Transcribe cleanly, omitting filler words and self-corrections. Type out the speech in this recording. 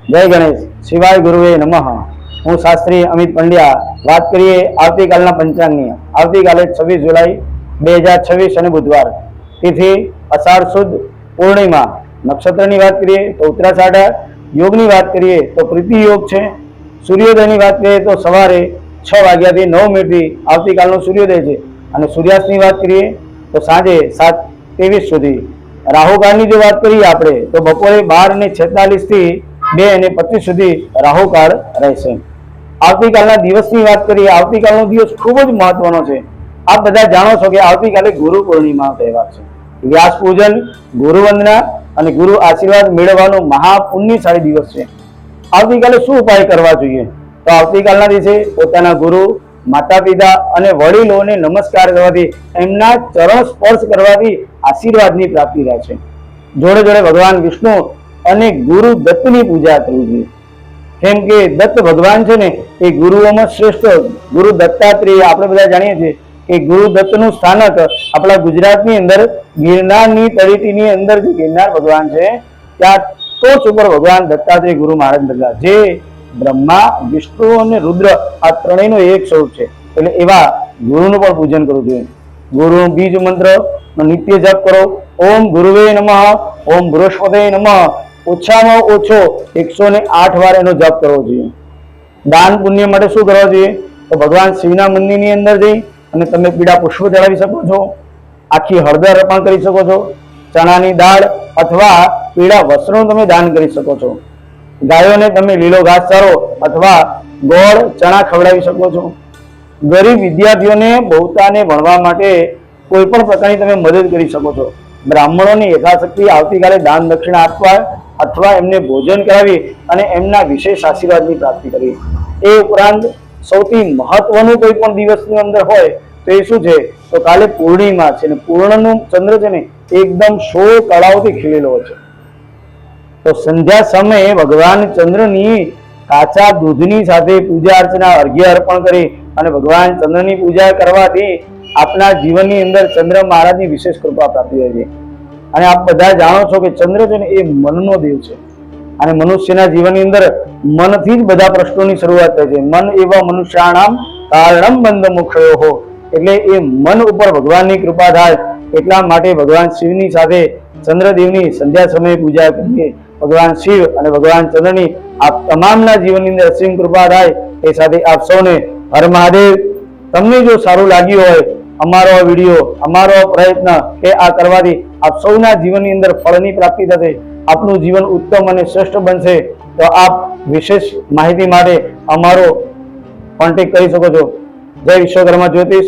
જય ગણેશ. શિવાય ગુરુવે નમઃ. હું શાસ્ત્રી અમિત પંડ્યા. વાત કરીએ આવતીકાલના પંચાંગની. આવતીકાલે 26 જુલાઈ 2026 અને બુધવાર. તિથિ અષાઢ સુદ પૂર્ણિમા. નક્ષત્રની વાત કરીએ તો ઉત્તરાષાઢ. યોગની વાત કરીએ તો પ્રીતિ યોગ છે. સૂર્યોદયની વાત કરીએ તો સવારે 6 વાગ્યાથી 9 મિનિટથી આવતીકાલનો સૂર્યોદય છે. અને સૂર્યાસ્તની વાત કરીએ તો સાંજે 7:23 સુધી. રાહુકાળની જો વાત કરીએ આપણે તો બપોરે 12:46 થી 2:25 સુધી રાહુકાળ રહેશે. આવતીકાલના દિવસની વાત કરીએ. આવતીકાલનો દિવસ ખૂબ જ મહત્વનો છે. આપ બધા જાણો છો કે આવતીકાલે ગુરુ પૂર્ણિમા તહેવાર છે. વ્યાસ પૂજન, ગુરુ વંદના અને ગુરુ આશીર્વાદ મેળવવાનો મહાપુણ્યશાળી દિવસ છે. આવતીકાલે શું ઉપાય કરવા જોઈએ? તો આવતીકાલના દિવસે પોતાના ગુરુ, માતા પિતા અને વડીલોને નમસ્કાર કરવાથી, એમના ચરણ સ્પર્શ કરવાથી આશીર્વાદની પ્રાપ્તિ થાય છે. જોડે જોડે ભગવાન વિષ્ણુ અને ગુરુ દત્તની પૂજા કરવી જોઈએ. કેમ કે દત્ત ભગવાન છે ને એ ગુરુઓમાં શ્રેષ્ઠ ગુરુ દત્તાત્રેય. આપણે બધા જાણીએ છીએ કે ગુરુ દત્તનું સ્થાનક આપણા ગુજરાતની અંદર ગિરનારની તળેટીની અંદર જે ગિરનાર ભગવાન છે ત્યાં ટોચ ઉપર ભગવાન દત્તાત્રેય ગુરુ મહારાજ બધા, જે બ્રહ્મા, વિષ્ણુ અને રુદ્ર આ ત્રણેયનો એક સ્વરૂપ છે. એટલે એવા ગુરુનું પણ પૂજન કરવું જોઈએ. ગુરુનો બીજ મંત્ર નિત્ય જપ કરો. ઓમ ગુરુવે નમઃ, ઓમ બૃહસ્પતે નમઃ. ઓછામાં ઓછો 108 વાર એનો જપ કરવો જોઈએ. દાન પુણ્ય માટે શું કરવા જોઈએ? તો ભગવાન શિવના મંદિરની અંદર જઈ અને તમે પીળા પુષ્પ ચડાવી શકો છો, આખી હળદર અર્પણ કરી શકો છો, ચણાની દાળ અથવા પીળા વસ્ત્રનું તમે દાન કરી શકો છો. ગાયોને તમે લીલો ઘાસચારો અથવા ગોળ ચણા ખવડાવી શકો છો. ગરીબ વિદ્યાર્થીઓને બહુતાને ભણવા માટે કોઈ પણ પ્રકારની તમે મદદ કરી શકો છો. બ્રાહ્મણોની યથાશક્તિ આવતીકાલે દાન દક્ષિણા આપવા અથવા એમને ભોજન કરાવી અને એમના વિશેષ આશીર્વાદની પ્રાપ્તિ કરવી. એ ઉપરાંત સૌથી મહત્વનું કોઈ પણ દિવસની અંદર હોય તો એ શું છે? તો કાલે પૂર્ણિમા છે ને પૂર્ણનો ચંદ્ર છે ને એકદમ 16 કળાઓથી ખીલેલો હોય છે. તો સંધ્યા સમયે ભગવાન ચંદ્રની કાચા દૂધની સાથે પૂજા અર્ચના અર્ઘ્ય અર્પણ કરી અને ભગવાન ચંદ્રની પૂજા કરવાથી આપના જીવનની અંદર ચંદ્ર મહારાજની વિશેષ કૃપા પ્રાપ્તિ થાય છે. અને આપ બધા જાણો છો કે ચંદ્ર છે ને એ મનનો દેવ છે. અને મનુષ્યના જીવનની અંદર મનથી જ બધા પ્રશ્નોની શરૂઆત થાય છે. મન એવા મનુષ્યાણામ કારણમ બંધ મોક્ષયો. એટલે એ મન ઉપર ભગવાનની કૃપા થાય એટલા માટે ભગવાન શિવની સાથે ચંદ્રદેવની સંધ્યા સમયે પૂજા કરીએ. ભગવાન શિવ અને ભગવાન ચંદ્રની આપ તમામના જીવનની અંદર અસીમ કૃપા થાય એ સાથે આપ સૌને હર મહાદેવ. તમને જો સારું લાગ્યું હોય અમારો વિડીયો, અમારો પ્રયત્ન કે આ કરવાથી આપ સૌના જીવનની અંદર ફળની પ્રાપ્તિ થશે, આપનું જીવન ઉત્તમ અને શ્રેષ્ઠ બનશે, તો આપ વિશેષ માહિતી માટે અમારો કોન્ટેક્ટ કરી શકો છો. જય વિશ્વકર્મા જ્યોતિષ.